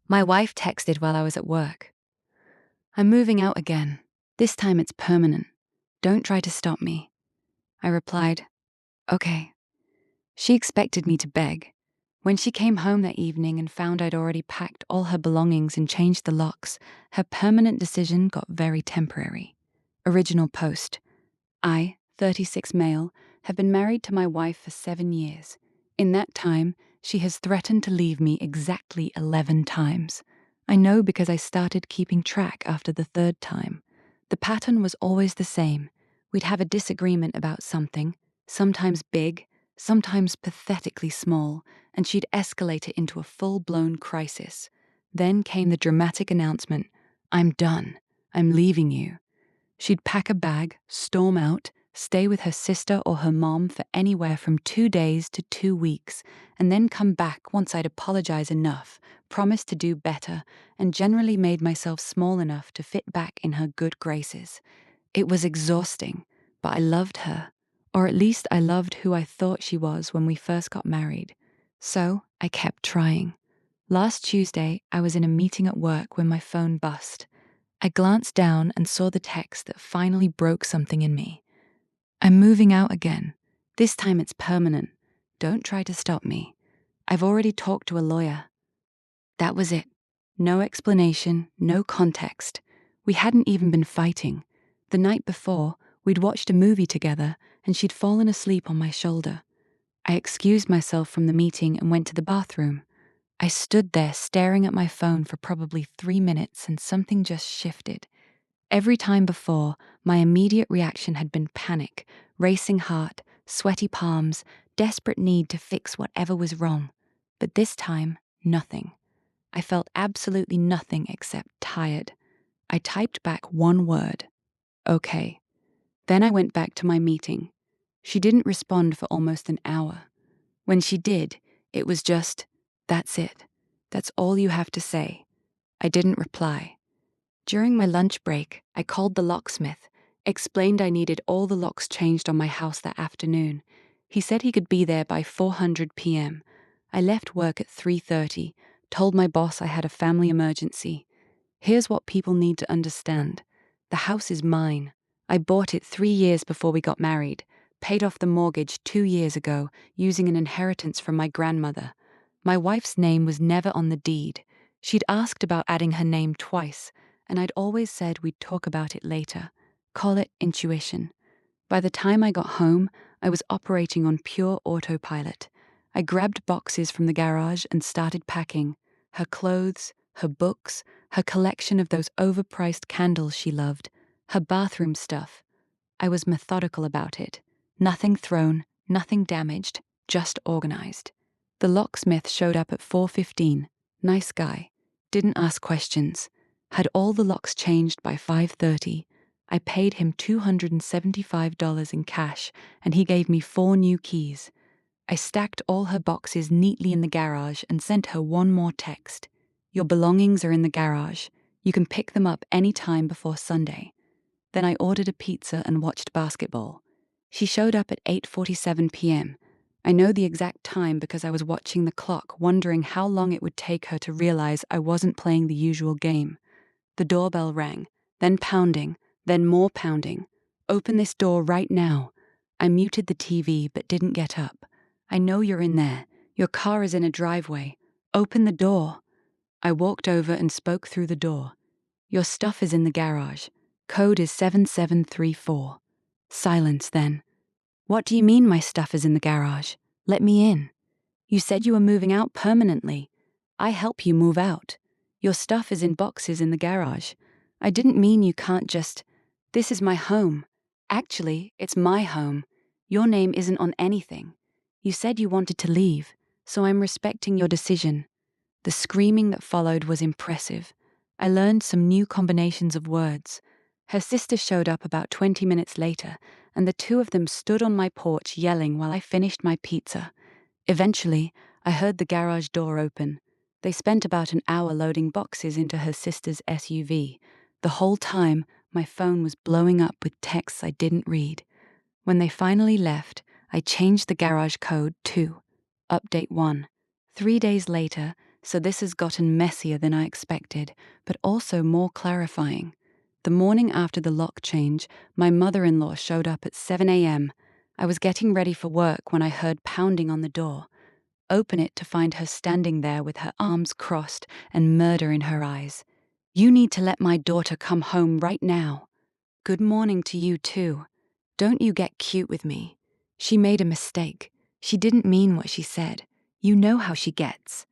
My wife texted while I was at work. I'm moving out again. This time it's permanent. Don't try to stop me. I replied, okay. She expected me to beg. When she came home that evening and found I'd already packed all her belongings and changed the locks, her permanent decision got very temporary. Original post. I, 36 male, have been married to my wife for 7 years. In that time, she has threatened to leave me exactly 11 times. I know because I started keeping track after the third time. The pattern was always the same. We'd have a disagreement about something, sometimes big, sometimes pathetically small, and she'd escalate it into a full-blown crisis. Then came the dramatic announcement, I'm done. I'm leaving you. She'd pack a bag, storm out, stay with her sister or her mom for anywhere from 2 days to 2 weeks, and then come back once I'd apologize enough, promised to do better, and generally made myself small enough to fit back in her good graces. It was exhausting, but I loved her, or at least I loved who I thought she was when we first got married. So I kept trying. Last Tuesday, I was in a meeting at work when my phone buzzed. I glanced down and saw the text that finally broke something in me. I'm moving out again. This time it's permanent. Don't try to stop me. I've already talked to a lawyer. That was it. No explanation, no context. We hadn't even been fighting. The night before, we'd watched a movie together and she'd fallen asleep on my shoulder. I excused myself from the meeting and went to the bathroom. I stood there staring at my phone for probably 3 minutes and something just shifted. Every time before, my immediate reaction had been panic, racing heart, sweaty palms, desperate need to fix whatever was wrong. But this time, nothing. I felt absolutely nothing except tired. I typed back one word. Okay. Then I went back to my meeting. She didn't respond for almost an hour. When she did, it was just, that's it. That's all you have to say. I didn't reply. During my lunch break, I called the locksmith, explained I needed all the locks changed on my house that afternoon. He said he could be there by 4:00 p.m. I left work at 3:30, told my boss I had a family emergency. Here's what people need to understand. The house is mine. I bought it 3 years before we got married, paid off the mortgage 2 years ago using an inheritance from my grandmother. My wife's name was never on the deed. She'd asked about adding her name twice, and I'd always said we'd talk about it later. Call it intuition. By the time I got home, I was operating on pure autopilot. I grabbed boxes from the garage and started packing. Her clothes, her books, her collection of those overpriced candles she loved, her bathroom stuff. I was methodical about it. Nothing thrown, nothing damaged, just organized. The locksmith showed up at 4:15. Nice guy. Didn't ask questions. Had all the locks changed by 5:30. I paid him $275 in cash, and he gave me 4 new keys. I stacked all her boxes neatly in the garage and sent her one more text. Your belongings are in the garage. You can pick them up any time before Sunday. Then I ordered a pizza and watched basketball. She showed up at 8:47 p.m. I know the exact time because I was watching the clock, wondering how long it would take her to realize I wasn't playing the usual game. The doorbell rang, then pounding, then more pounding. Open this door right now. I muted the TV but didn't get up. I know you're in there. Your car is in a driveway. Open the door. I walked over and spoke through the door. Your stuff is in the garage. Code is 7734. Silence then. What do you mean my stuff is in the garage? Let me in. You said you were moving out permanently. I help you move out. Your stuff is in boxes in the garage. I didn't mean you can't just... This is my home. Actually, it's my home. Your name isn't on anything. You said you wanted to leave, so I'm respecting your decision. The screaming that followed was impressive. I learned some new combinations of words. Her sister showed up about 20 minutes later, and the two of them stood on my porch yelling while I finished my pizza. Eventually, I heard the garage door open. They spent about an hour loading boxes into her sister's SUV. The whole time, my phone was blowing up with texts I didn't read. When they finally left, I changed the garage code to Update 1. 3 days later, so this has gotten messier than I expected, but also more clarifying. The morning after the lock change, my mother-in-law showed up at 7 a.m. I was getting ready for work when I heard pounding on the door. Open it to find her standing there with her arms crossed and murder in her eyes. "You need to let my daughter come home right now." "Good morning to you too. Don't you get cute with me." She made a mistake. She didn't mean what she said. You know how she gets.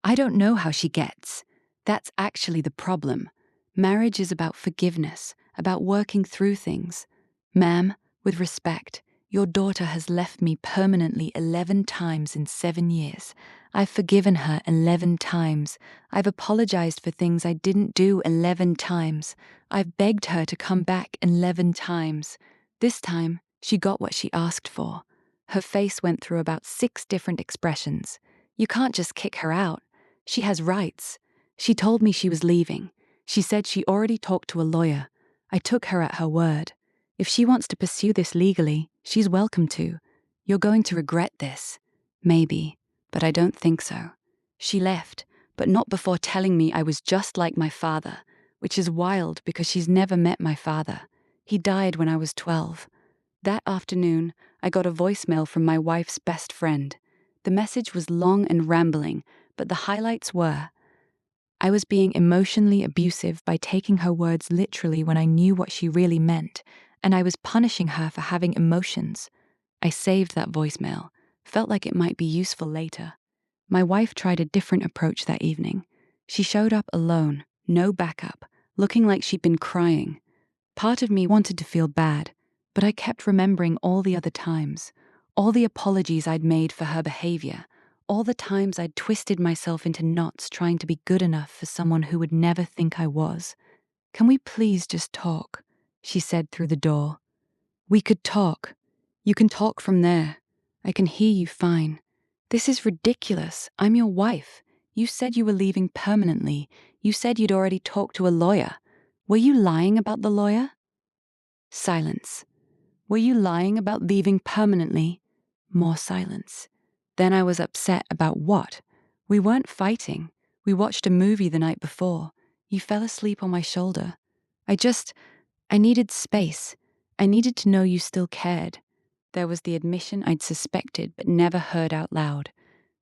I don't know how she gets. That's actually the problem. Marriage is about forgiveness, about working through things. Ma'am, with respect, your daughter has left me permanently 11 times in 7 years. I've forgiven her 11 times. I've apologized for things I didn't do 11 times. I've begged her to come back 11 times. This time, she got what she asked for. Her face went through about 6 different expressions. You can't just kick her out. She has rights. She told me she was leaving. She said she already talked to a lawyer. I took her at her word. If she wants to pursue this legally, she's welcome to. You're going to regret this. Maybe, but I don't think so. She left, but not before telling me I was just like my father, which is wild because she's never met my father. He died when I was 12. That afternoon, I got a voicemail from my wife's best friend. The message was long and rambling, but the highlights were: I was being emotionally abusive by taking her words literally when I knew what she really meant, and I was punishing her for having emotions. I saved that voicemail, felt like it might be useful later. My wife tried a different approach that evening. She showed up alone, no backup, looking like she'd been crying. Part of me wanted to feel bad, but I kept remembering all the other times, all the apologies I'd made for her behavior, all the times I'd twisted myself into knots trying to be good enough for someone who would never think I was. "Can we please just talk?" she said through the door. "We could talk. You can talk from there. I can hear you fine. This is ridiculous. I'm your wife. You said you were leaving permanently. You said you'd already talked to a lawyer. Were you lying about the lawyer?" Silence. "Were you lying about leaving permanently?" More silence. Then I was upset about what? We weren't fighting. We watched a movie the night before. You fell asleep on my shoulder. I needed space. I needed to know you still cared. There was the admission I'd suspected but never heard out loud.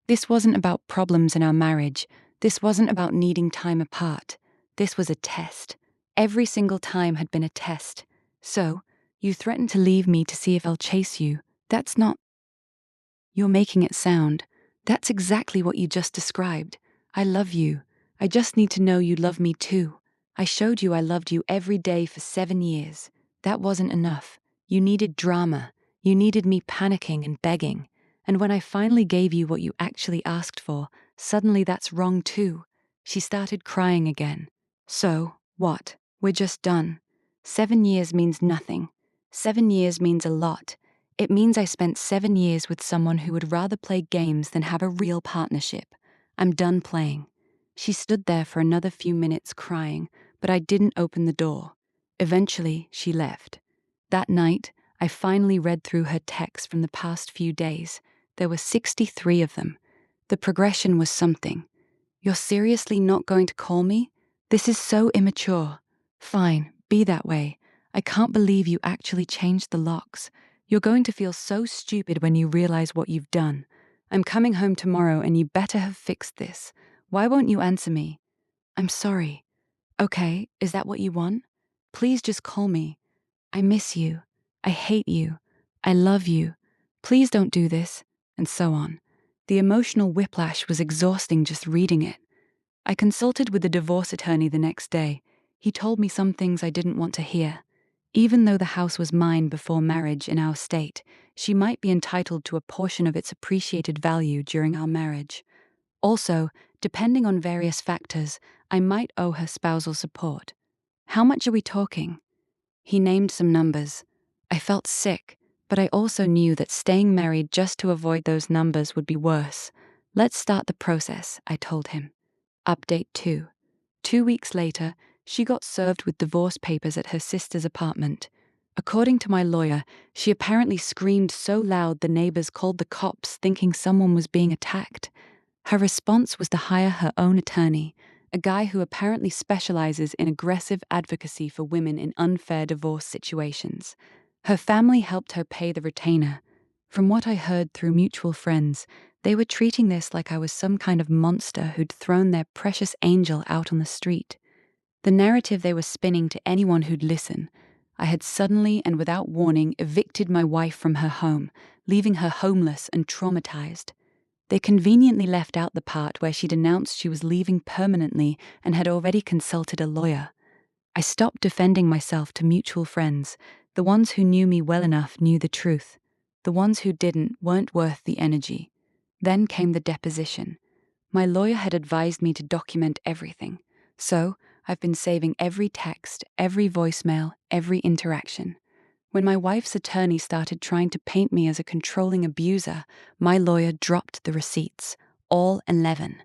This wasn't about problems in our marriage. This wasn't about needing time apart. This was a test. Every single time had been a test. So, you threatened to leave me to see if I'll chase you. That's not... You're making it sound. That's exactly what you just described. I love you. I just need to know you love me too. I showed you I loved you every day for 7 years. That wasn't enough. You needed drama. You needed me panicking and begging. And when I finally gave you what you actually asked for, suddenly that's wrong too. She started crying again. So, what? We're just done. 7 years means nothing. 7 years means a lot. It means I spent 7 years with someone who would rather play games than have a real partnership. I'm done playing. She stood there for another few minutes crying, but I didn't open the door. Eventually, she left. That night, I finally read through her texts from the past few days. There were 63 of them. The progression was something. "You're seriously not going to call me? This is so immature." "Fine, be that way. I can't believe you actually changed the locks. You're going to feel so stupid when you realize what you've done. I'm coming home tomorrow and you better have fixed this. Why won't you answer me?" "I'm sorry." "Okay, is that what you want? Please just call me. I miss you. I hate you. I love you. Please don't do this," and so on. The emotional whiplash was exhausting just reading it. I consulted with the divorce attorney the next day. He told me some things I didn't want to hear. Even though the house was mine before marriage in our state, she might be entitled to a portion of its appreciated value during our marriage. Also, depending on various factors, I might owe her spousal support. "How much are we talking?" He named some numbers. I felt sick, but I also knew that staying married just to avoid those numbers would be worse. "Let's start the process," I told him. Update 2. 2 weeks later, she got served with divorce papers at her sister's apartment. According to my lawyer, she apparently screamed so loud the neighbors called the cops thinking someone was being attacked. Her response was to hire her own attorney, a guy who apparently specializes in aggressive advocacy for women in unfair divorce situations. Her family helped her pay the retainer. From what I heard through mutual friends, they were treating this like I was some kind of monster who'd thrown their precious angel out on the street. The narrative they were spinning to anyone who'd listen. I had suddenly and without warning evicted my wife from her home, leaving her homeless and traumatized. They conveniently left out the part where she'd announced she was leaving permanently and had already consulted a lawyer. I stopped defending myself to mutual friends. The ones who knew me well enough knew the truth. The ones who didn't weren't worth the energy. Then came the deposition. My lawyer had advised me to document everything. So, I've been saving every text, every voicemail, every interaction. When my wife's attorney started trying to paint me as a controlling abuser, my lawyer dropped the receipts, all 11.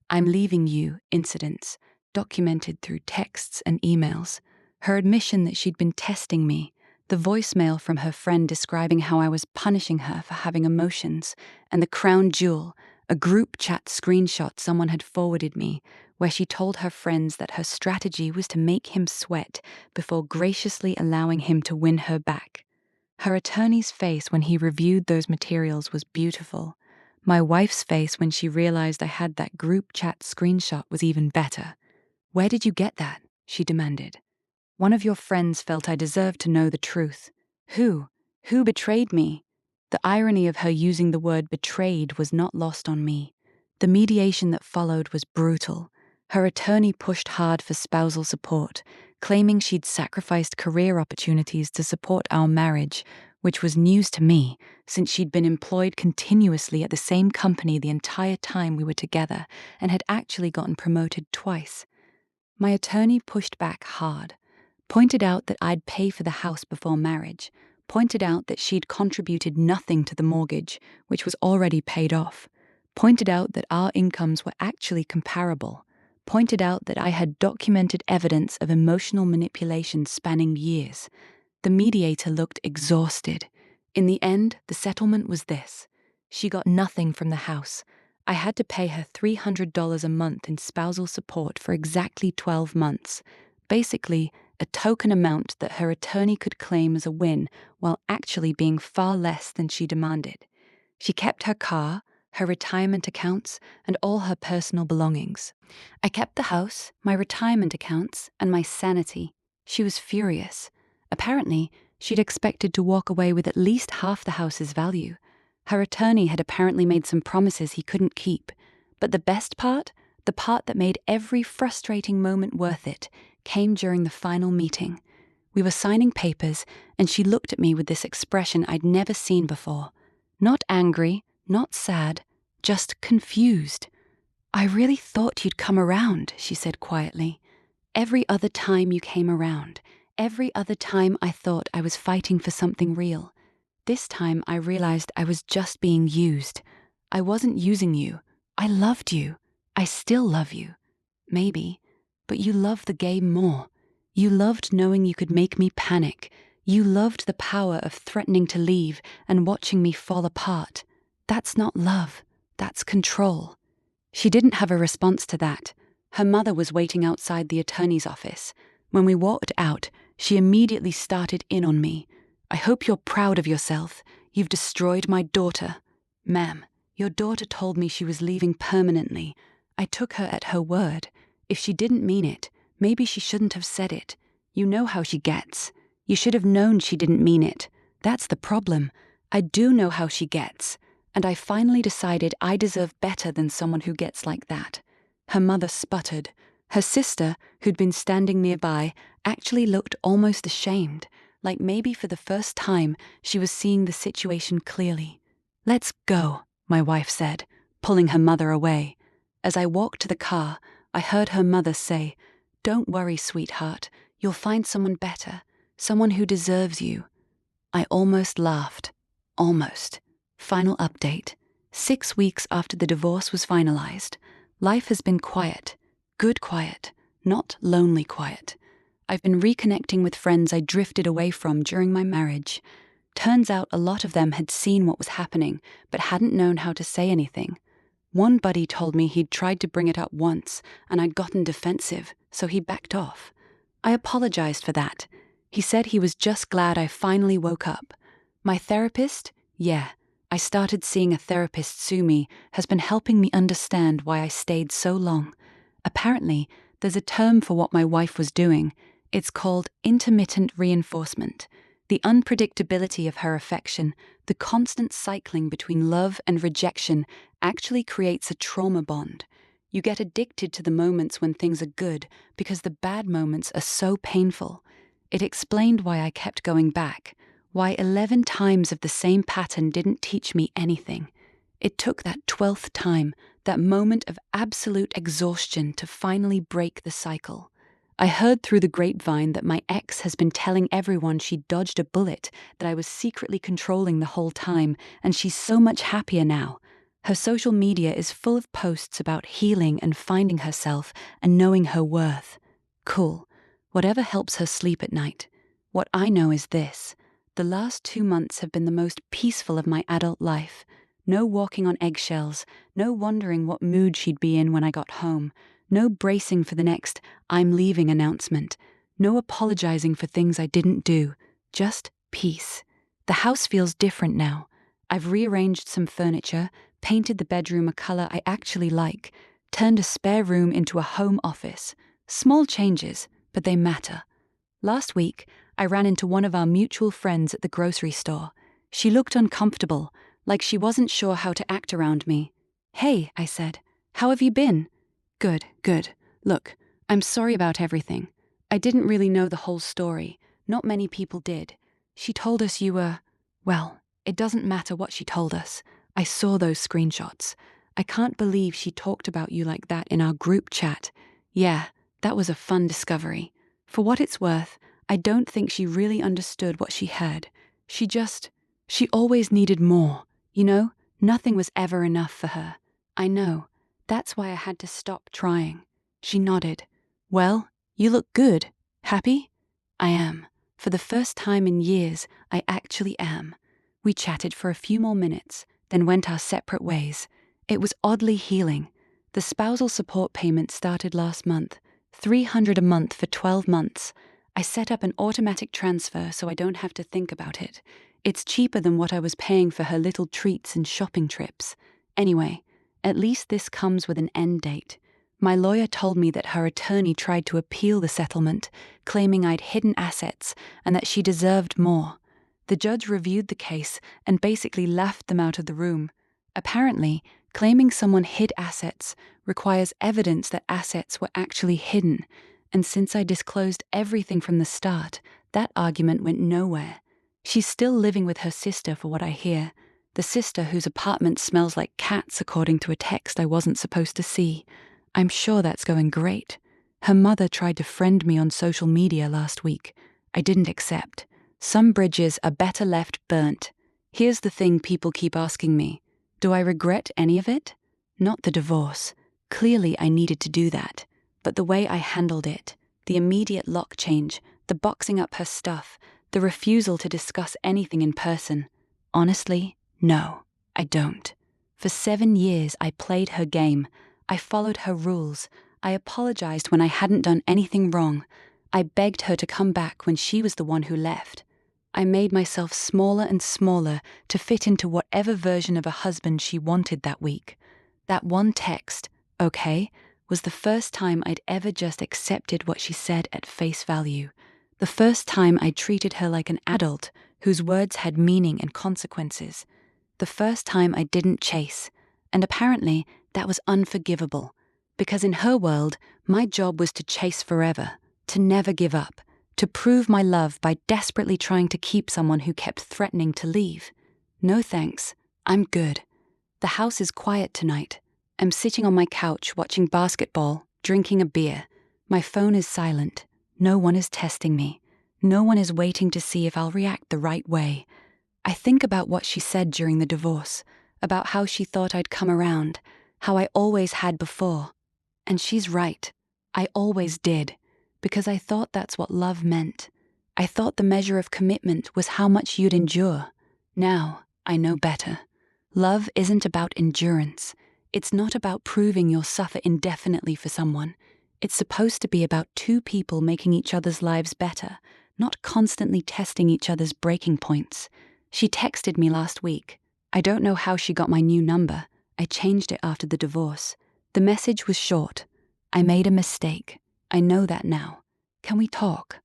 "I'm leaving you" incidents, documented through texts and emails. Her admission that she'd been testing me, the voicemail from her friend describing how I was punishing her for having emotions, and the crown jewel, a group chat screenshot someone had forwarded me, where she told her friends that her strategy was to make him sweat before graciously allowing him to win her back. Her attorney's face when he reviewed those materials was beautiful. My wife's face when she realized I had that group chat screenshot was even better. "Where did you get that?" she demanded. "One of your friends felt I deserved to know the truth." Who? Who betrayed me? The irony of her using the word betrayed was not lost on me. The mediation that followed was brutal. Her attorney pushed hard for spousal support, claiming she'd sacrificed career opportunities to support our marriage, which was news to me, since she'd been employed continuously at the same company the entire time we were together and had actually gotten promoted twice. My attorney pushed back hard, pointed out that I'd pay for the house before marriage, pointed out that she'd contributed nothing to the mortgage, which was already paid off, pointed out that our incomes were actually comparable, pointed out that I had documented evidence of emotional manipulation spanning years. The mediator looked exhausted. In the end, the settlement was this. She got nothing from the house. I had to pay her $300 a month in spousal support for exactly 12 months. Basically, a token amount that her attorney could claim as a win while actually being far less than she demanded. She kept her car, her retirement accounts, and all her personal belongings. I kept the house, my retirement accounts, and my sanity. She was furious. Apparently, she'd expected to walk away with at least half the house's value. Her attorney had apparently made some promises he couldn't keep. But the best part, the part that made every frustrating moment worth it, came during the final meeting. We were signing papers, and she looked at me with this expression I'd never seen before. Not angry, not sad, just confused. "I really thought you'd come around," she said quietly. "Every other time you came around, every other time I thought I was fighting for something real. This time I realized I was just being used. I wasn't using you. I loved you. I still love you. Maybe. But you loved the game more. You loved knowing you could make me panic. You loved the power of threatening to leave and watching me fall apart. That's not love. That's control." She didn't have a response to that. Her mother was waiting outside the attorney's office. When we walked out, she immediately started in on me. "I hope you're proud of yourself. You've destroyed my daughter." "Ma'am, your daughter told me she was leaving permanently. I took her at her word. If she didn't mean it, maybe she shouldn't have said it. You know how she gets. You should have known she didn't mean it. That's the problem. I do know how she gets. And I finally decided I deserve better than someone who gets like that." Her mother sputtered. Her sister, who'd been standing nearby, actually looked almost ashamed, like maybe for the first time she was seeing the situation clearly. "Let's go," my wife said, pulling her mother away. As I walked to the car, I heard her mother say, "Don't worry, sweetheart. You'll find someone better, someone who deserves you." I almost laughed. Almost. Final update. 6 weeks after the divorce was finalized. Life has been quiet. Good quiet. Not lonely quiet. I've been reconnecting with friends I drifted away from during my marriage. Turns out a lot of them had seen what was happening, but hadn't known how to say anything. One buddy told me he'd tried to bring it up once and I'd gotten defensive, so he backed off. I apologized for that. He said he was just glad I finally woke up. My therapist? Yeah, I started seeing a therapist sue me, has been helping me understand why I stayed so long. Apparently, there's a term for what my wife was doing. It's called intermittent reinforcement. The unpredictability of her affection, the constant cycling between love and rejection actually creates a trauma bond. You get addicted to the moments when things are good because the bad moments are so painful. It explained why I kept going back, why 11 times of the same pattern didn't teach me anything. It took that 12th time, that moment of absolute exhaustion, to finally break the cycle. I heard through the grapevine that my ex has been telling everyone she dodged a bullet, that I was secretly controlling the whole time, and she's so much happier now. Her social media is full of posts about healing and finding herself and knowing her worth. Cool. Whatever helps her sleep at night. What I know is this. The last 2 months have been the most peaceful of my adult life. No walking on eggshells, no wondering what mood she'd be in when I got home, no bracing for the next "I'm leaving" announcement, no apologizing for things I didn't do, just peace. The house feels different now. I've rearranged some furniture, painted the bedroom a color I actually like, turned a spare room into a home office. Small changes, but they matter. Last week, I ran into one of our mutual friends at the grocery store. She looked uncomfortable, like she wasn't sure how to act around me. "Hey," I said, "how have you been?" Good, good. Look, I'm sorry about everything. I didn't really know the whole story. Not many people did. She told us you were... Well, it doesn't matter what she told us. I saw those screenshots. I can't believe she talked about you like that in our group chat. Yeah, that was a fun discovery. For what it's worth, I don't think she really understood what she heard. She always needed more. You know, nothing was ever enough for her. I know. That's why I had to stop trying. She nodded. Well, you look good. Happy? I am. For the first time in years, I actually am. We chatted for a few more minutes, then went our separate ways. It was oddly healing. The spousal support payment started last month, $300 a month for 12 months. I set up an automatic transfer so I don't have to think about it. It's cheaper than what I was paying for her little treats and shopping trips. Anyway, at least this comes with an end date. My lawyer told me that her attorney tried to appeal the settlement, claiming I'd hidden assets and that she deserved more. The judge reviewed the case and basically laughed them out of the room. Apparently, claiming someone hid assets requires evidence that assets were actually hidden, and since I disclosed everything from the start, that argument went nowhere. She's still living with her sister, for what I hear. The sister whose apartment smells like cats, according to a text I wasn't supposed to see. I'm sure that's going great. Her mother tried to friend me on social media last week. I didn't accept. Some bridges are better left burnt. Here's the thing people keep asking me. Do I regret any of it? Not the divorce. Clearly I needed to do that. But the way I handled it, the immediate lock change, the boxing up her stuff, the refusal to discuss anything in person. Honestly, no, I don't. For 7 years, I played her game. I followed her rules. I apologized when I hadn't done anything wrong. I begged her to come back when she was the one who left. I made myself smaller and smaller to fit into whatever version of a husband she wanted that week. That one text, "Okay," was the first time I'd ever just accepted what she said at face value. The first time I treated her like an adult whose words had meaning and consequences. The first time I didn't chase. And apparently, that was unforgivable. Because in her world, my job was to chase forever, to never give up, to prove my love by desperately trying to keep someone who kept threatening to leave. No thanks. I'm good. The house is quiet tonight. I'm sitting on my couch watching basketball, drinking a beer. My phone is silent. No one is testing me. No one is waiting to see if I'll react the right way. I think about what she said during the divorce, about how she thought I'd come around, how I always had before. And she's right. I always did, because I thought that's what love meant. I thought the measure of commitment was how much you'd endure. Now, I know better. Love isn't about endurance. It's not about proving you'll suffer indefinitely for someone. It's supposed to be about two people making each other's lives better, not constantly testing each other's breaking points. She texted me last week. I don't know how she got my new number. I changed it after the divorce. The message was short. I made a mistake. I know that now. Can we talk?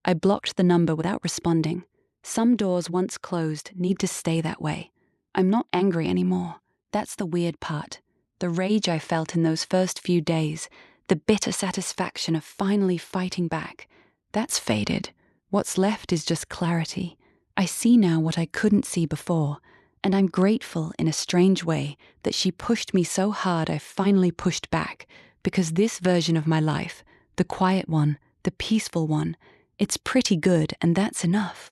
I blocked the number without responding. Some doors once closed need to stay that way. I'm not angry anymore. That's the weird part. The rage I felt in those first few days, the bitter satisfaction of finally fighting back, that's faded. What's left is just clarity. I see now what I couldn't see before, and I'm grateful in a strange way that she pushed me so hard I finally pushed back, because this version of my life, the quiet one, the peaceful one, it's pretty good, and that's enough.